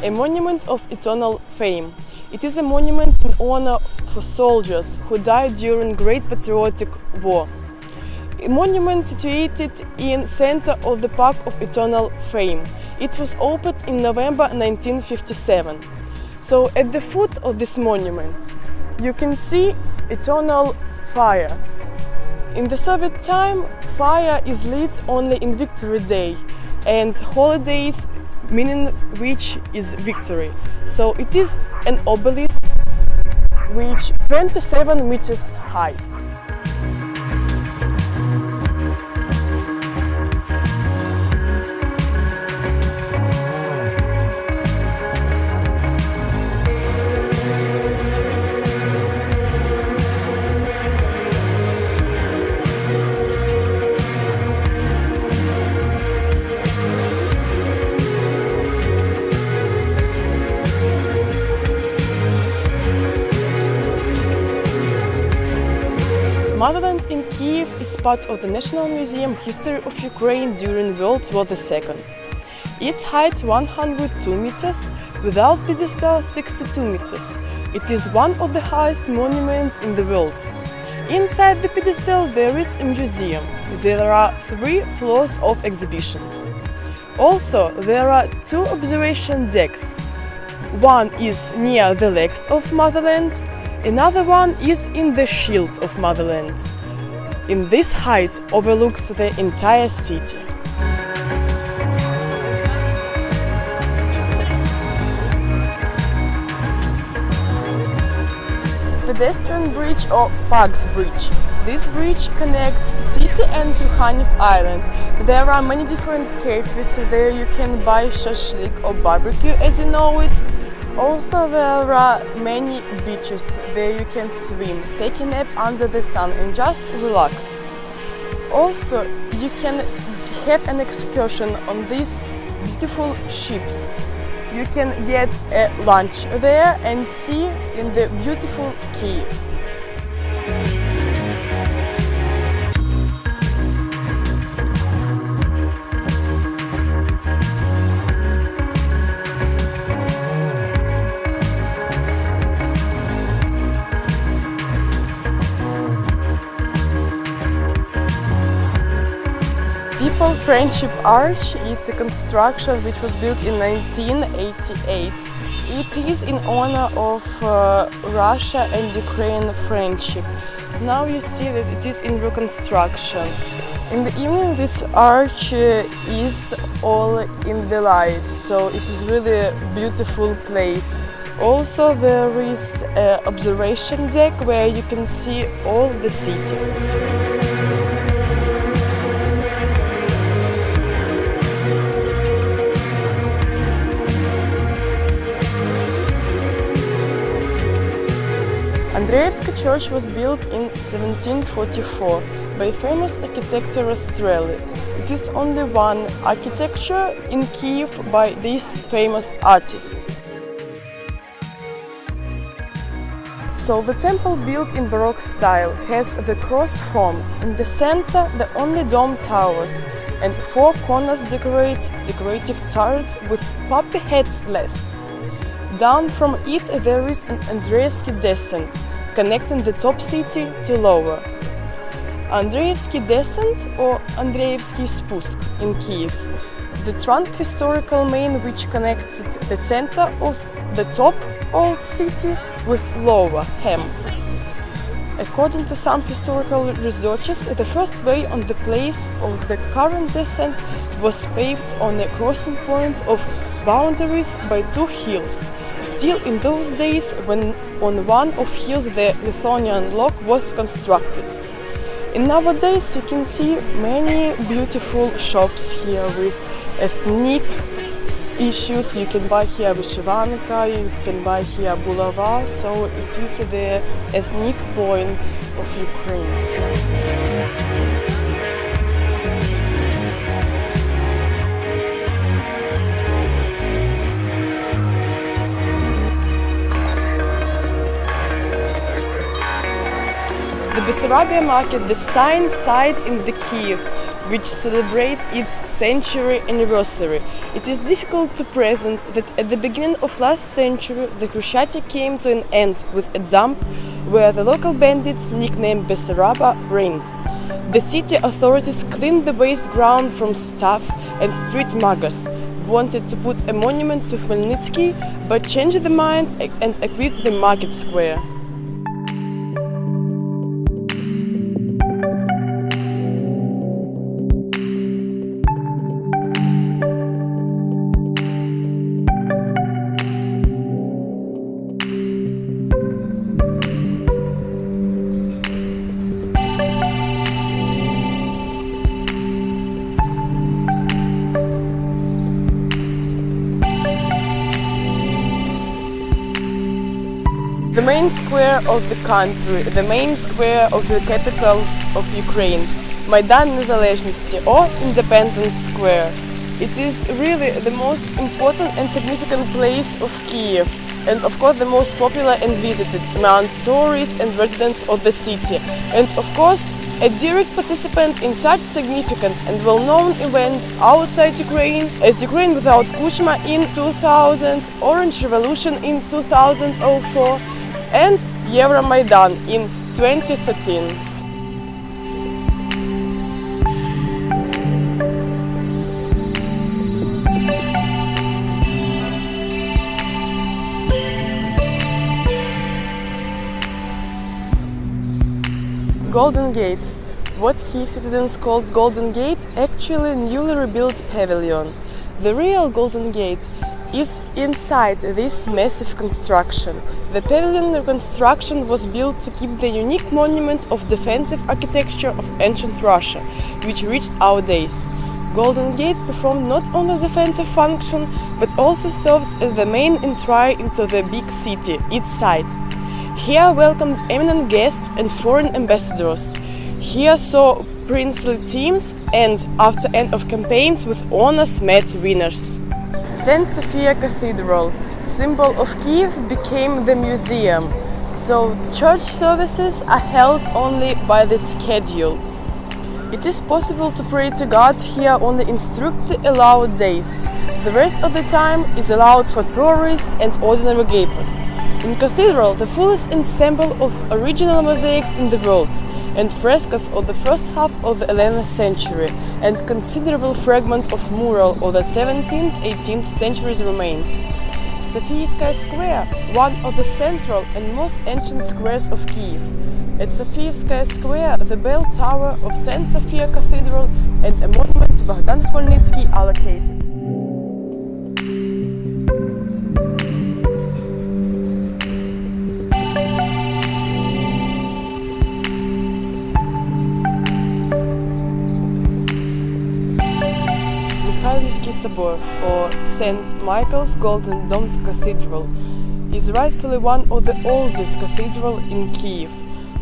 a monument of eternal fame. It is a monument in honor for soldiers who died during Great Patriotic War. A monument situated in center of the Park of Eternal Fame. It was opened in November 1957. So at the foot of this monument you can see eternal fire. In the Soviet time, fire is lit only in Victory Day and holidays, meaning which is victory. So it is an obelisk which 27 meters high. Motherland in Kyiv is part of the National Museum History of Ukraine during World War II. Its height 102 meters, without pedestal 62 meters. It is one of the highest monuments in the world. Inside the pedestal there is a museum. There are 3 floors of exhibitions. Also, there are 2 observation decks. One is near the legs of Motherland. Another one is in the shield of Motherland. In this height overlooks the entire city. Pedestrian bridge or Pact Bridge. This bridge connects city and Kyiv Island. There are many different cafes. There you can buy shashlik or barbecue, as you know it. Also, there are many beaches. There you can swim, take a nap under the sun and just relax. Also, you can have an excursion on these beautiful ships. You can get a lunch there and see in the beautiful Kyiv. People Friendship Arch, it's a construction which was built in 1988. It is in honor of Russia and Ukraine friendship. Now you see that it is in reconstruction. In the evening this arch is all in the light, so it is really a beautiful place. Also there is an observation deck where you can see all the city. Andreevsky Church was built in 1744 by famous architect Rastrelli. It is only one architecture in Kyiv by this famous artist. So the temple, built in Baroque style, has the cross form. In the center the only dome towers and 4 corners decorate decorative turrets with poppy heads less. Down from it there is an Andreevsky descent, connecting the top city to lower. Andreevsky descent or Andreevsky spust in Kyiv. The trunk historical main which connected the center of the top old city with lower hem. According to some historical researchers, the first way on the place of the current descent was paved on a crossing point of boundaries by 2 hills. Still in those days, when on one of hills the Lithuanian lock was constructed. And nowadays you can see many beautiful shops here with ethnic issues. You can buy here vyshivanka, you can buy here bulava, so it is the ethnic point of Ukraine. The Bessarabia market, the sign site in the Kyiv, which celebrates its century anniversary. It is difficult to present that at the beginning of last century the Cruciate came to an end with a dump where the local bandits, nicknamed Bessaraba, reigned. The city authorities cleaned the waste ground from staff and street muggers, wanted to put a monument to Khmelnytsky, but changed their mind and equipped the market square. The main square of the country, the main square of the capital of Ukraine, Майдан Незалежності or Independence Square. It is really the most important and significant place of Kiev, and of course the most popular and visited among tourists and residents of the city, and of course a direct participant in such significant and well-known events outside Ukraine as Ukraine without Kuchma in 2000, Orange Revolution in 2004, and Euromaidan in 2013. Golden Gate. What Kiev citizens called Golden Gate, actually newly rebuilt pavilion. The real Golden Gate is inside this massive construction. The pavilion reconstruction was built to keep the unique monument of defensive architecture of ancient Russia, which reached our days. Golden Gate performed not only defensive function, but also served as the main entry into the big city, its site. Here welcomed eminent guests and foreign ambassadors. Here saw princely teams and, after end of campaigns, with honors met winners. St. Sophia Cathedral, symbol of Kiev, became the museum, so church services are held only by the schedule. It is possible to pray to God here only in strictly allowed days. The rest of the time is allowed for tourists and ordinary gapers. In Cathedral, the fullest ensemble of original mosaics in the world, and frescoes of the first half of the 11th century, and considerable fragments of mural of the 17th, 18th centuries remained. Sofievskaya Square, one of the central and most ancient squares of Kiev. At Sofievskaya Square, the bell tower of St. Sophia Cathedral and a monument to Bogdan Khmelnytsky are located. Kyiv Собor, or St. Michael's Golden Domed Cathedral, is rightfully one of the oldest cathedrals in Kiev.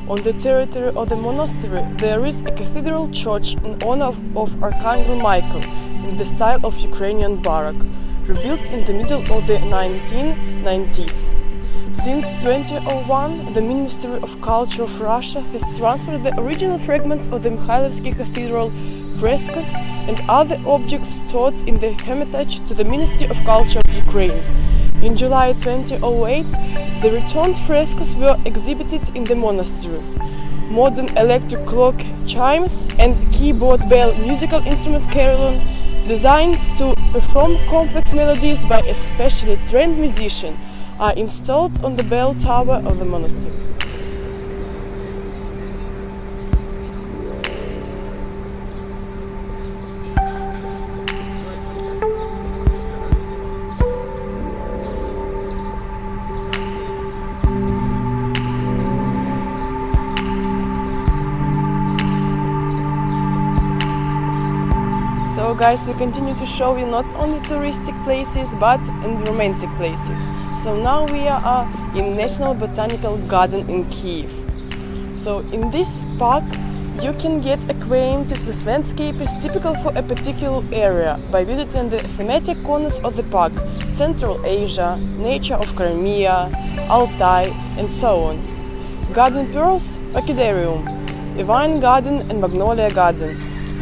On the territory of the monastery there is a cathedral church in honor of Archangel Michael in the style of Ukrainian Baroque, rebuilt in the middle of the 1990s. Since 2001, the Ministry of Culture of Russia has transferred the original fragments of the Mikhailivsky Cathedral, frescoes and other objects stored in the Hermitage to the Ministry of Culture of Ukraine. In July 2008, the returned frescoes were exhibited in the monastery. Modern electric clock, chimes and keyboard bell musical instrument carillon, designed to perform complex melodies by a specially trained musician, are installed on the bell tower of the monastery. So guys, we continue to show you not only touristic places but and romantic places. So now we are in National Botanical Garden in Kyiv. So in this park you can get acquainted with landscapes typical for a particular area by visiting the thematic corners of the park: Central Asia, nature of Crimea, Altai and so on. Garden pearls, orchidaceum, a vine garden and magnolia garden.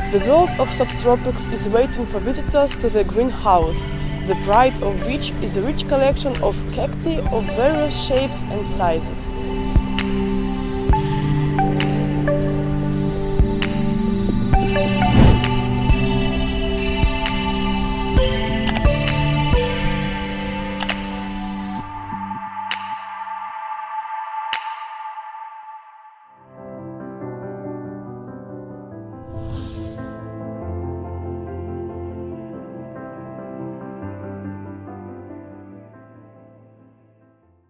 The world of subtropics is waiting for visitors to the greenhouse, the pride of which is a rich collection of cacti of various shapes and sizes.